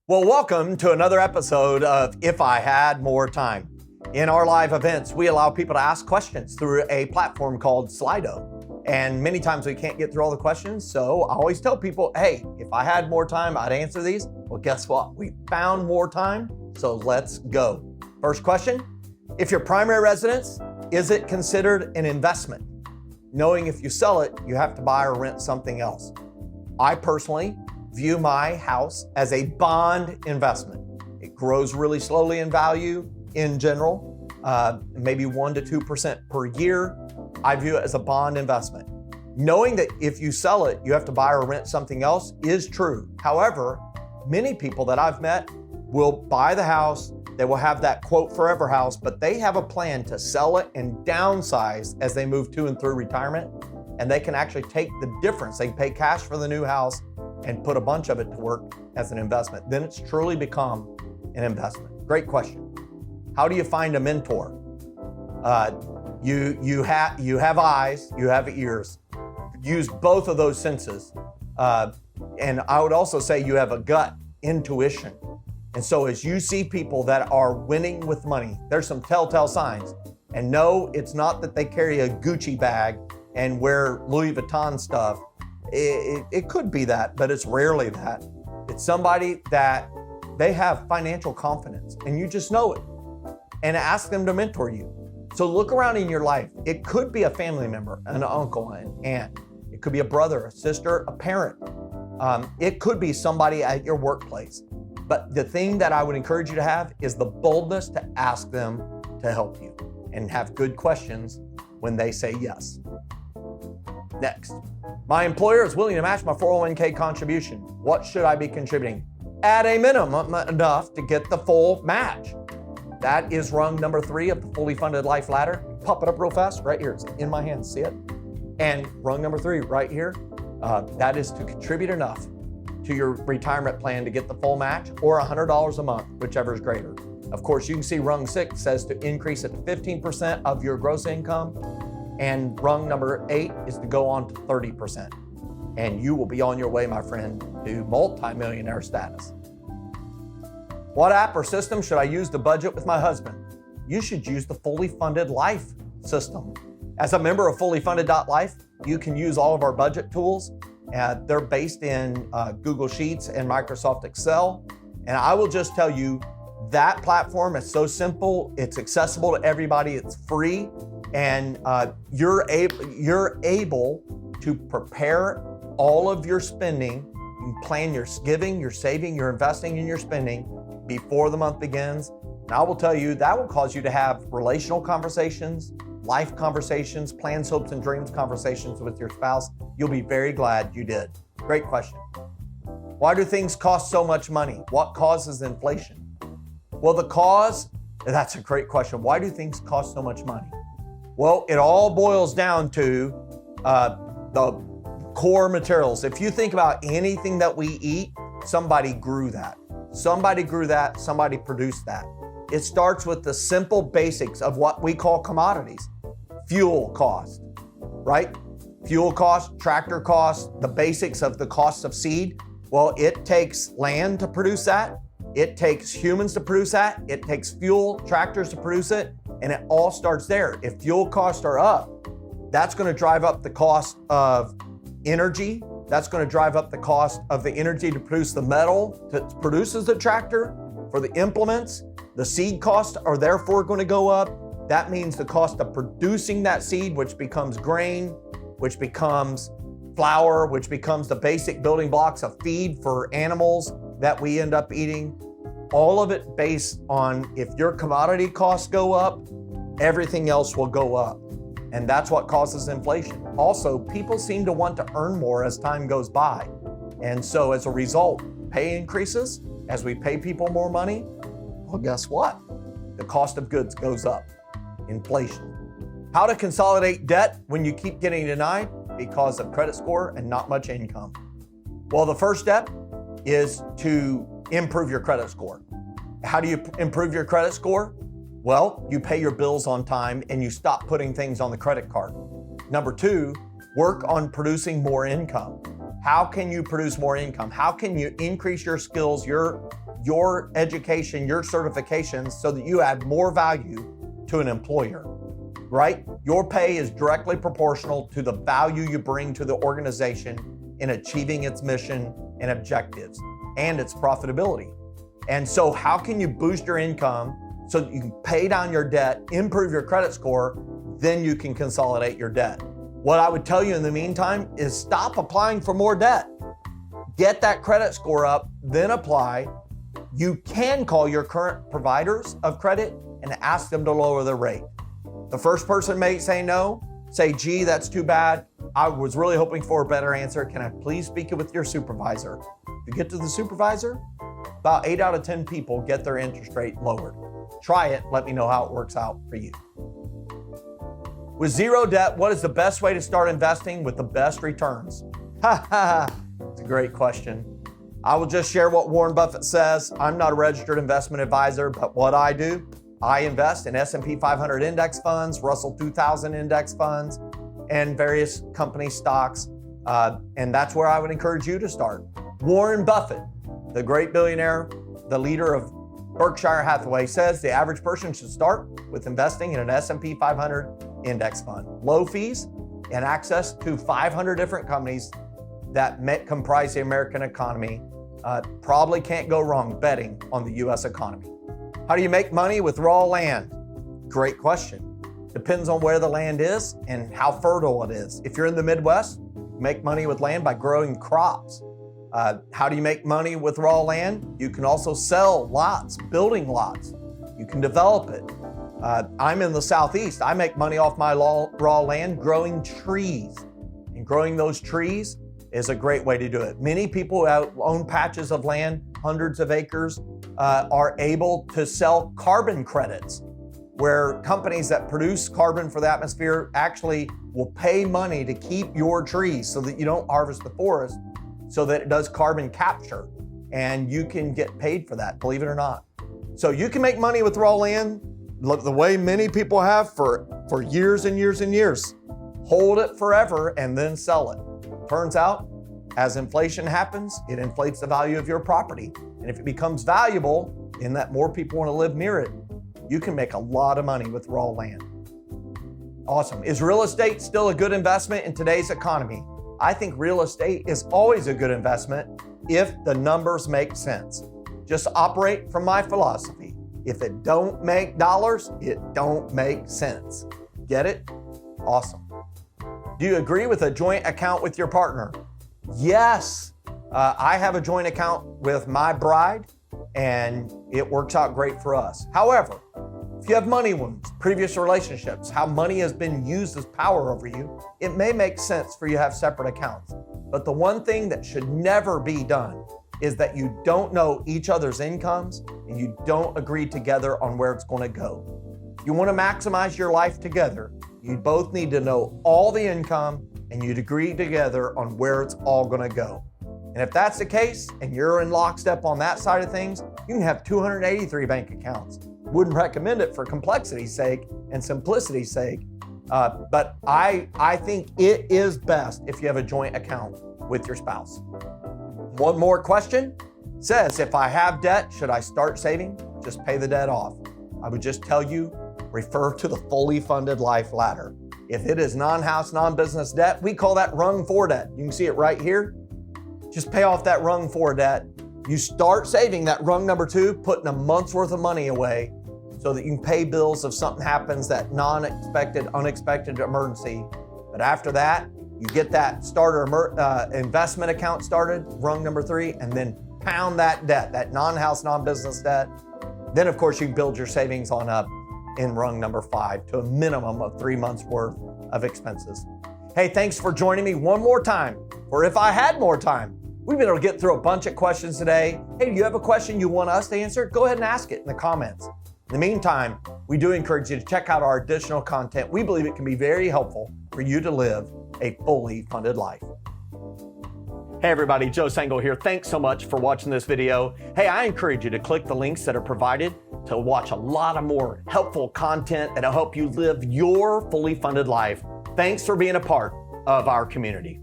Well, welcome to another episode of If I Had More Time. In our live events, we allow people to ask questions through a platform called Slido. And many times we can't get through all the questions, so I always tell people, hey, if I had more time, I'd answer these. Well, guess what? We found more time, so let's go. First question, if your primary residence, is it considered an investment? Knowing if you sell it, you have to buy or rent something else. I personally view my house as a bond investment. It grows really slowly in value in general, maybe 1% to 2% per year. I view it as a bond investment. Knowing that if you sell it, you have to buy or rent something else is true. However, many people that I've met will buy the house, they will have that quote forever house, but they have a plan to sell it and downsize as they move to and through retirement. And they can actually take the difference. They pay cash for the new house and put a bunch of it to work as an investment. Then it's truly become an investment. Great question. How do you find a mentor? You have eyes, you have ears. Use both of those senses. And I would also say you have a gut, intuition. And so as you see people that are winning with money, there's some telltale signs. And no, it's not that they carry a Gucci bag and wear Louis Vuitton stuff. It could be that, but it's rarely that. It's somebody that they have financial confidence and you just know it, and ask them to mentor you. So look around in your life. It could be a family member, an uncle, an aunt. It could be a brother, a sister, a parent. It could be somebody at your workplace. But the thing that I would encourage you to have is the boldness to ask them to help you and have good questions when they say yes. Next, my employer is willing to match my 401k contribution. What should I be contributing? At a minimum, enough to get the full match. That is rung number 3 of the fully funded life ladder. Pop it up real fast, right here. It's in my hand, see it? And rung number 3 right here, that is to contribute enough to your retirement plan to get the full match, or $100 a month, whichever is greater. Of course, you can see rung 6 says to increase it to 15% of your gross income. And rung number 8 is to go on to 30%. And you will be on your way, my friend, to multi-millionaire status. What app or system should I use to budget with my husband? You should use the Fully Funded Life system. As a member of fullyfunded.life, you can use all of our budget tools. They're based in Google Sheets and Microsoft Excel. And I will just tell you, that platform is so simple, it's accessible to everybody, it's free. And you're able to prepare all of your spending. You plan your giving, your saving, your investing, and your spending before the month begins. And I will tell you, that will cause you to have relational conversations, life conversations, plans, hopes, and dreams conversations with your spouse. You'll be very glad you did. Great question. Why do things cost so much money? What causes inflation? Well, that's a great question. Why do things cost so much money? Well, it all boils down to the core materials. If you think about anything that we eat, somebody grew that. Somebody grew that, somebody produced that. It starts with the simple basics of what we call commodities. Fuel cost, right? Fuel cost, tractor cost, the basics of the cost of seed. Well, it takes land to produce that. It takes humans to produce that. It takes fuel, tractors to produce it. And it all starts there. If fuel costs are up, that's going to drive up the cost of energy. That's going to drive up the cost of the energy to produce the metal that produces the tractor, for the implements. The seed costs are therefore going to go up. That means the cost of producing that seed, which becomes grain, which becomes flour, which becomes the basic building blocks of feed for animals that we end up eating. All of it based on, if your commodity costs go up, everything else will go up. And that's what causes inflation. Also, people seem to want to earn more as time goes by. And so as a result, pay increases. As we pay people more money, well, guess what? The cost of goods goes up. Inflation. How to consolidate debt when you keep getting denied because of credit score and not much income. Well, the first step is to improve your credit score. How do you improve your credit score? Well, you pay your bills on time and you stop putting things on the credit card. Number 2, work on producing more income. How can you produce more income? How can you increase your skills, your education, your certifications so that you add more value to an employer, right? Your pay is directly proportional to the value you bring to the organization in achieving its mission and objectives and its profitability. And so how can you boost your income so that you can pay down your debt, improve your credit score, then you can consolidate your debt? What I would tell you in the meantime is stop applying for more debt. Get that credit score up, then apply. You can call your current providers of credit and ask them to lower the rate. The first person may say no, say, gee, that's too bad. I was really hoping for a better answer. Can I please speak with your supervisor? If you get to the supervisor, about 8 out of 10 people get their interest rate lowered. Try it, let me know how it works out for you. With zero debt, what is the best way to start investing with the best returns? It's a great question. I will just share what Warren Buffett says. I'm not a registered investment advisor, but what I do, I invest in S&P 500 index funds, Russell 2000 index funds, and various company stocks. And that's where I would encourage you to start. Warren Buffett, the great billionaire, the leader of Berkshire Hathaway, says the average person should start with investing in an S&P 500 index fund. Low fees and access to 500 different companies that comprise the American economy. Probably can't go wrong betting on the U.S. economy. How do you make money with raw land? Great question. Depends on where the land is and how fertile it is. If you're in the Midwest, make money with land by growing crops. How do you make money with raw land? You can also sell lots, building lots. You can develop it. I'm in the Southeast. I make money off my raw land growing trees. And growing those trees is a great way to do it. Many people who own patches of land, hundreds of acres, are able to sell carbon credits, where companies that produce carbon for the atmosphere actually will pay money to keep your trees so that you don't harvest the forest, so that it does carbon capture, and you can get paid for that, believe it or not. So you can make money with raw land the way many people have for years and years and years. Hold it forever and then sell it. Turns out, as inflation happens, it inflates the value of your property. And if it becomes valuable in that more people want to live near it, you can make a lot of money with raw land. Awesome. Is real estate still a good investment in today's economy? I think real estate is always a good investment if the numbers make sense. Just operate from my philosophy. If it don't make dollars, it don't make sense. Get it? Awesome. Do you agree with a joint account with your partner? Yes. I have a joint account with my bride, and it works out great for us. However, if you have money wounds, previous relationships, how money has been used as power over you, it may make sense for you to have separate accounts. But the one thing that should never be done is that you don't know each other's incomes and you don't agree together on where it's going to go. If you want to maximize your life together, you both need to know all the income and you'd agree together on where it's all going to go. And if that's the case and you're in lockstep on that side of things, you can have 283 bank accounts. Wouldn't recommend it for complexity's sake and simplicity's sake, but I think it is best if you have a joint account with your spouse. One more question says, if I have debt, should I start saving? Just pay the debt off. I would just tell you, refer to the fully funded life ladder. If it is non-house, non-business debt, we call that rung 4 debt. You can see it right here. Just pay off that rung 4 debt. You start saving that rung number 2, putting a month's worth of money away so that you can pay bills if something happens, that unexpected emergency. But after that, you get that starter investment account started, rung number 3, and then pound that debt, that non-house, non-business debt. Then, of course, you build your savings on up in rung number 5 to a minimum of 3 months worth of expenses. Hey, thanks for joining me one more time. Or if I had more time, we've been able to get through a bunch of questions today. Hey, do you have a question you want us to answer? Go ahead and ask it in the comments. In the meantime, we do encourage you to check out our additional content. We believe it can be very helpful for you to live a fully funded life. Hey everybody, Joe Sangl here. Thanks so much for watching this video. Hey, I encourage you to click the links that are provided to watch a lot of more helpful content that'll help you live your fully funded life. Thanks for being a part of our community.